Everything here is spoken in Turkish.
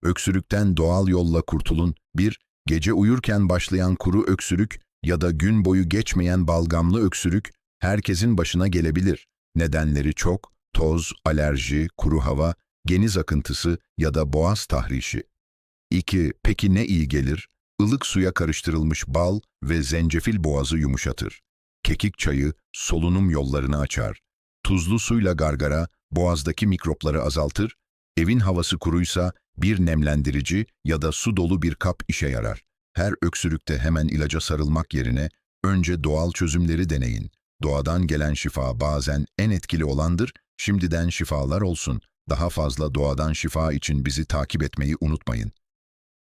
Öksürükten doğal yolla kurtulun. 1. Gece uyurken başlayan kuru öksürük ya da gün boyu geçmeyen balgamlı öksürük herkesin başına gelebilir. Nedenleri çok: toz, alerji, kuru hava, geniz akıntısı ya da boğaz tahrişi. 2. Peki ne iyi gelir? Ilık suya karıştırılmış bal ve zencefil boğazı yumuşatır. Kekik çayı solunum yollarını açar. Tuzlu suyla gargara boğazdaki mikropları azaltır. Evin havası kuruysa bir nemlendirici ya da su dolu bir kap işe yarar. Her öksürükte hemen ilaca sarılmak yerine önce doğal çözümleri deneyin. Doğadan gelen şifa bazen en etkili olandır. Şimdiden şifalar olsun. Daha fazla doğadan şifa için bizi takip etmeyi unutmayın.